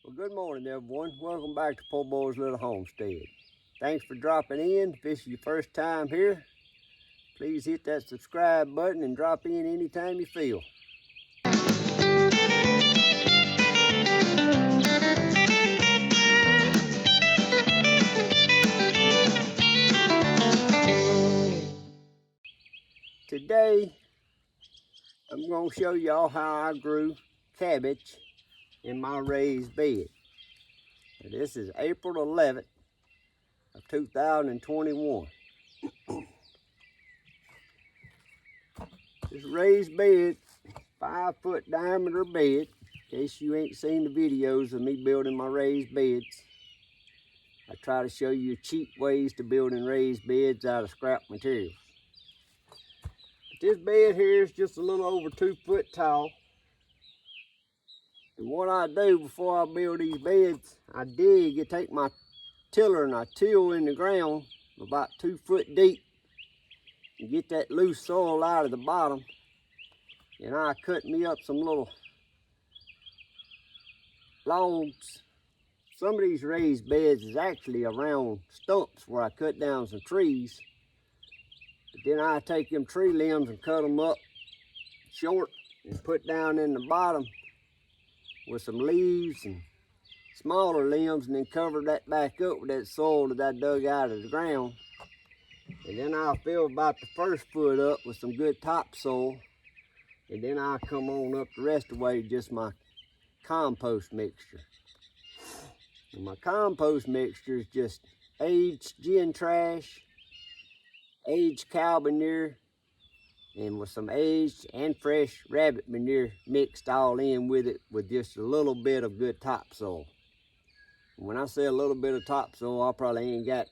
Well, good morning, everyone. Welcome back to Poorboys Little Homestead. Thanks for dropping in. If this is your first time here, please hit that subscribe button and drop in anytime you feel. Today, I'm going to show y'all how I grew cabbage in my raised bed. Now, this is April 11th of 2021. This raised bed, 5-foot diameter bed, in case you ain't seen the videos of me building my raised beds. I try to show you cheap ways to building raised beds out of scrap materials. But this bed here is just a little over 2 foot tall. And what I do before I build these beds, I take my tiller and I till in the ground about 2 foot deep and get that loose soil out of the bottom. And I cut me up some little logs. Some of these raised beds is actually around stumps where I cut down some trees. But then I take them tree limbs and cut them up short and put down in the bottom with some leaves and smaller limbs, and then cover that back up with that soil that I dug out of the ground. And then I'll fill about the first foot up with some good topsoil. And then I'll come on up the rest of the way to just my compost mixture. And my compost mixture is just aged gin trash, aged cow manure, and with some aged and fresh rabbit manure mixed all in with it with just a little bit of good topsoil. And when I say a little bit of topsoil, I probably ain't got,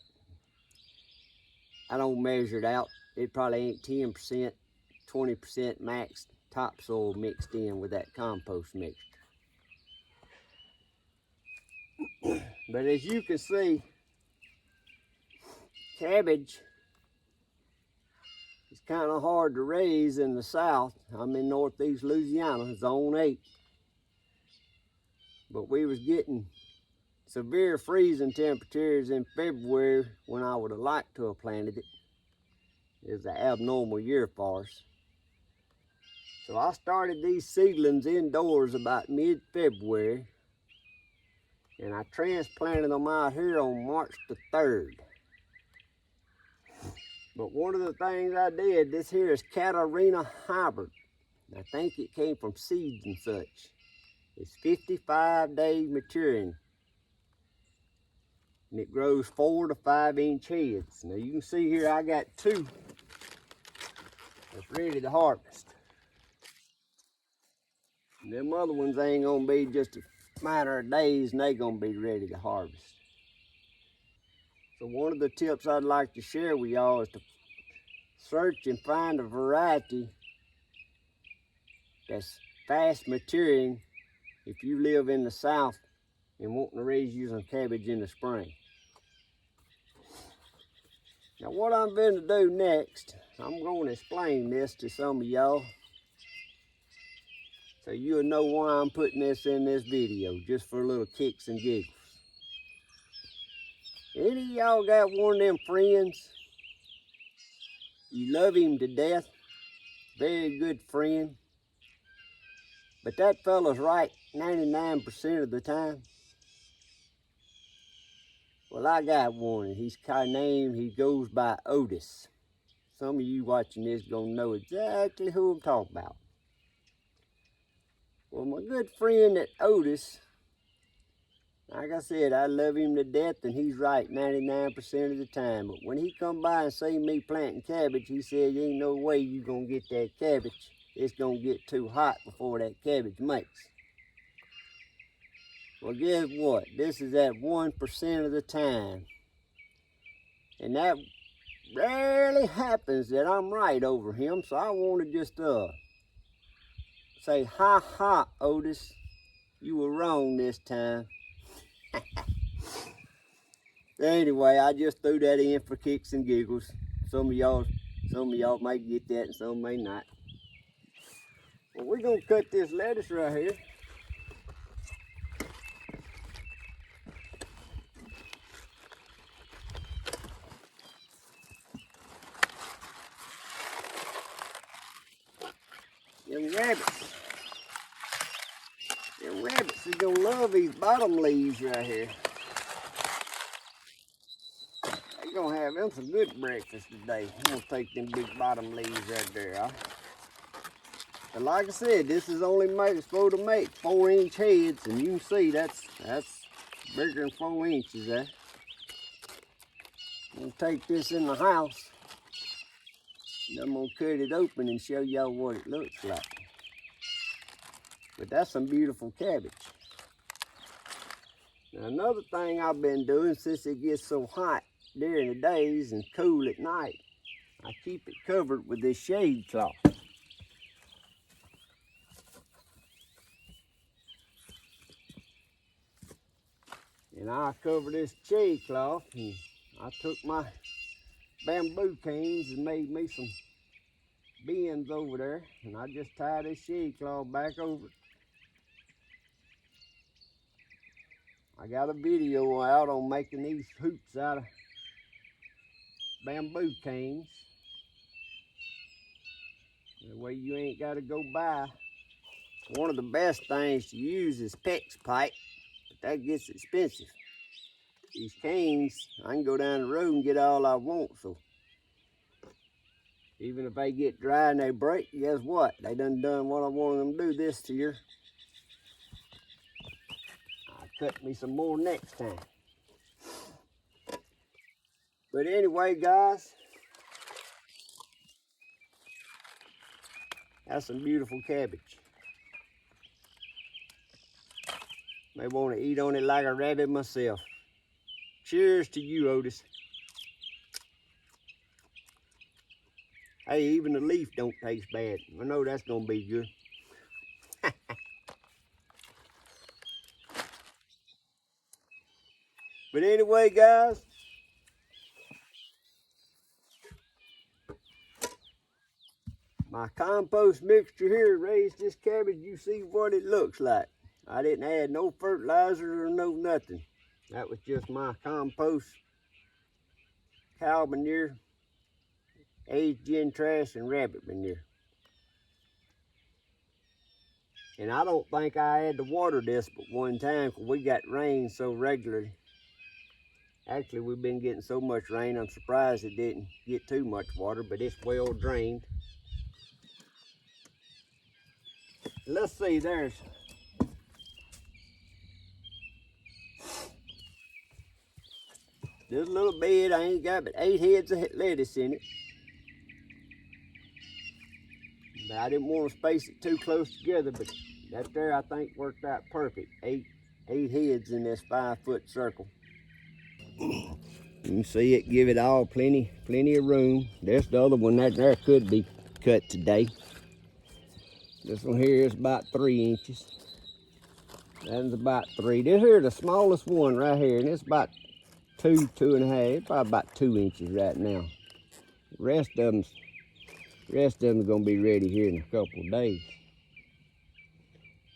I don't measure it out. It probably ain't 10%, 20% max topsoil mixed in with that compost mixture. But as you can see, cabbage is kind of hard to raise in the south. I'm in northeast Louisiana, zone 8. But we was getting severe freezing temperatures in February when I would have liked to have planted it. It was an abnormal year for us. So I started these seedlings indoors about mid-February, and I transplanted them out here on March the 3rd. But one of the things I did, this here is Katarina Hybrid. I think it came from seeds and such. It's 55 days maturing. And it grows 4 to 5 inch heads. Now you can see here I got 2 that's ready to harvest. And them other ones ain't gonna be just a matter of days and they gonna be ready to harvest. So one of the tips I'd like to share with y'all is to search and find a variety that's fast maturing if you live in the south and wanting to raise you some cabbage in the spring. Now what I'm going to do next, I'm going to explain this to some of y'all so you'll know why I'm putting this in this video, just for little kicks and giggles. Any of y'all got one of them friends, you love him to death, very good friend, but that fella's right 99% of the time? Well, I got one, and he's kind of named, he goes by Otis. Some of you watching this gonna know exactly who I'm talking about. Well, my good friend at Otis, like I said, I love him to death, and he's right 99% of the time. But when he come by and see me planting cabbage, he said, ain't no way you gonna get that cabbage. It's gonna get too hot before that cabbage makes. Well, guess what? This is at 1% of the time. And that rarely happens that I'm right over him, so I want to just say, ha ha, Otis, you were wrong this time. Anyway, I just threw that in for kicks and giggles. Some of y'all may get that and some may not. Well, we're gonna cut this lettuce right here. Them rabbits. Them rabbits are gonna love these bottom leaves right here. They're gonna have them some good breakfast today. I'm gonna take them big bottom leaves right there, huh? But like I said, this is only supposed to make 4-inch heads, and you can see that's bigger than 4 inches there. I'm gonna take this in the house, and I'm gonna cut it open and show y'all what it looks like. But that's some beautiful cabbage. Now another thing I've been doing, since it gets so hot during the days and cool at night, I keep it covered with this shade cloth. And I cover this shade cloth, and I took my bamboo canes and made me some bins over there, and I just tie this shade cloth back over it. I got a video out on making these hoops out of bamboo canes. That way you ain't got to go buy. One of the best things to use is PEX pipe, but that gets expensive. These canes, I can go down the road and get all I want, so even if they get dry and they break, guess what? They done what I wanted them to do this year. I'll cut me some more next time. But anyway, guys, that's some beautiful cabbage. May want to eat on it like a rabbit myself. Cheers to you, Otis. Hey, even the leaf don't taste bad. I know that's gonna be good. But anyway, guys, my compost mixture here raised this cabbage. You see what it looks like. I didn't add no fertilizer or no nothing. That was just my compost, cow manure, aged gin trash, and rabbit manure. And I don't think I had to water this but one time, because we got rain so regularly. Actually, we've been getting so much rain, I'm surprised it didn't get too much water, but it's well drained. Let's see, there's this little bed. I ain't got but 8 heads of lettuce in it. But I didn't want to space it too close together, but that there I think worked out perfect. Eight heads in this 5-foot circle. You can see it, give it all plenty of room. There's the other one that there could be cut today. This one here is about 3 inches. That is about 3. This here is the smallest one right here, and it's about 2.5, probably about 2 inches right now. The rest of them are gonna be ready here in a couple of days.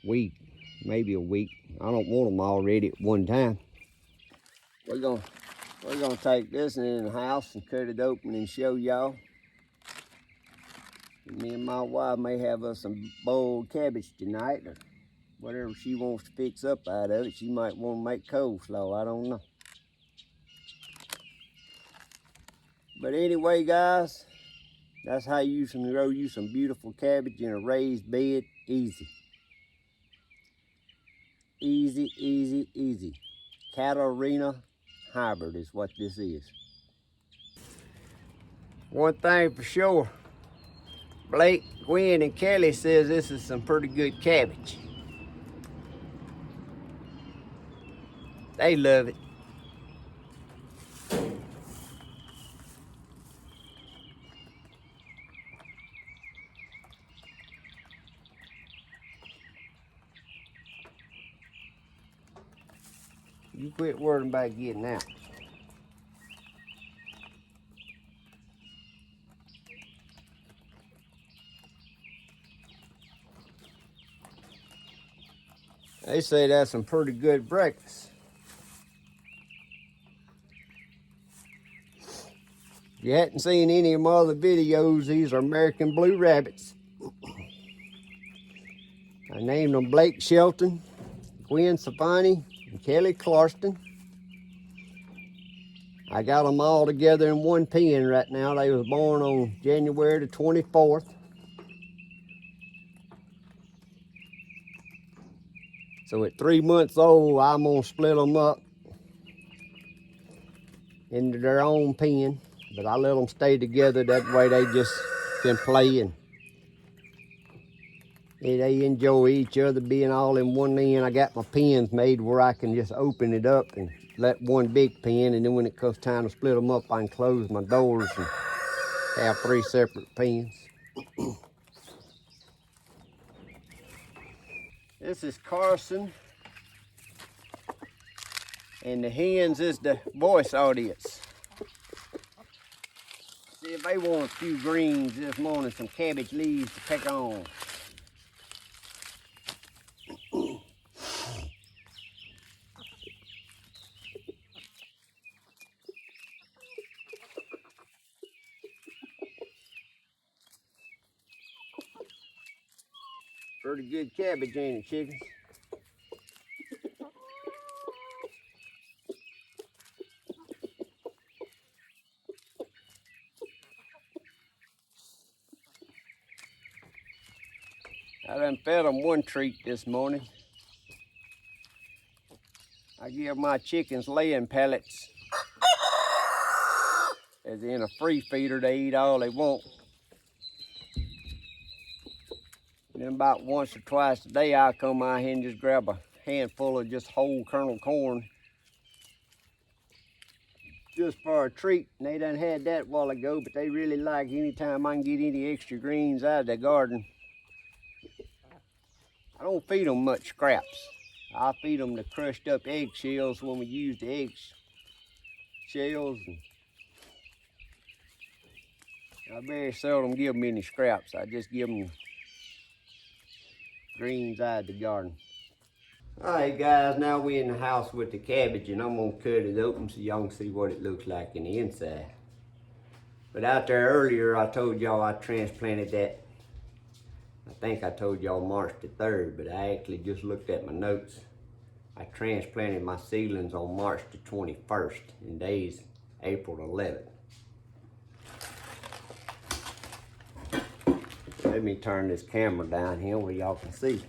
Week, maybe a week. I don't want them all ready at one time. We're gonna take this in the house and cut it open and show y'all. Me and my wife may have us some boiled cabbage tonight, or whatever she wants to fix up out of it. She might want to make coleslaw, I don't know. But anyway, guys, that's how you can grow you some beautiful cabbage in a raised bed. Easy. Easy, easy, easy. Katarina Hybrid is what this is. One thing for sure, Blake, Gwen, and Kelly says this is some pretty good cabbage. They love it. You quit worrying about getting out. They say that's some pretty good breakfast. If you hadn't seen any of my other videos, these are American blue rabbits. I named them Blake Shelton, Gwen Stefani, and Kelly Clarkston. I got them all together in one pen right now. They was born on January the 24th. So at 3 months old, I'm gonna split them up into their own pen, but I let them stay together. That way they just can play and they enjoy each other being all in one end. I got my pens made where I can just open it up and let one big pen, and then when it comes time to split them up, I can close my doors and have 3 separate pens. This is Carson, and the hens is the voice audience. See if they want a few greens this morning, some cabbage leaves to pick on. Pretty good cabbage, ain't it, chickens? I done fed them one treat this morning. I give my chickens laying pellets. As in a free feeder, they eat all they want. And then about once or twice a day, I'll come out here and just grab a handful of just whole kernel corn just for a treat. And they done had that a while ago, but they really like anytime I can get any extra greens out of the garden. I don't feed them much scraps. I feed them the crushed up eggshells when we use the eggshells. I very seldom give them any scraps. I just give them greens out of the garden. All right, guys, now we're in the house with the cabbage, and I'm gonna cut it open so y'all can see what it looks like in the inside. But out there earlier, I told y'all I transplanted that. I think I told y'all March the 3rd, but I actually just looked at my notes. I transplanted my seedlings on March the 21st, and today's April 11th. Let me turn this camera down here where y'all can see.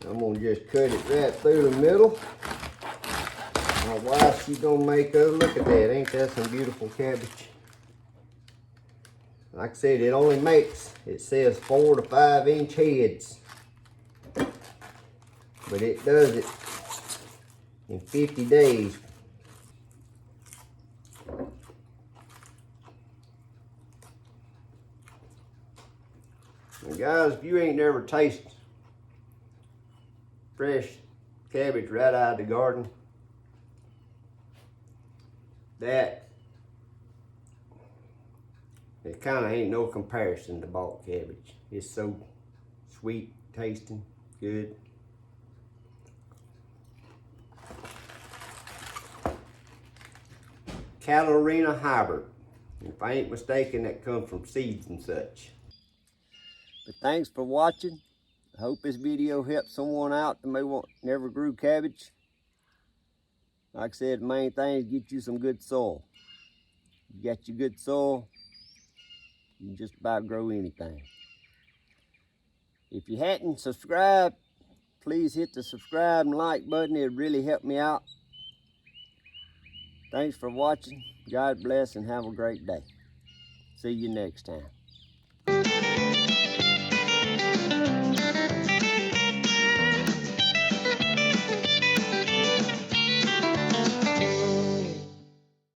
I'm gonna just cut it right through the middle. My wife, she's gonna make us look at that. Ain't that some beautiful cabbage? Like I said, it only makes, it says 4 to 5 inch heads. But it does it in 50 days. And guys, if you ain't never tasted fresh cabbage right out of the garden, that it kind of ain't no comparison to bought cabbage. It's so sweet tasting, good. Katarina Hybrid. If I ain't mistaken, that comes from seeds and such. But thanks for watching. I hope this video helped someone out that may never grew cabbage. Like I said, the main thing is get you some good soil. You got your good soil, you can just about grow anything. If you hadn't subscribed, please hit the subscribe and like button. It'd really help me out. Thanks for watching. God bless and have a great day. See you next time.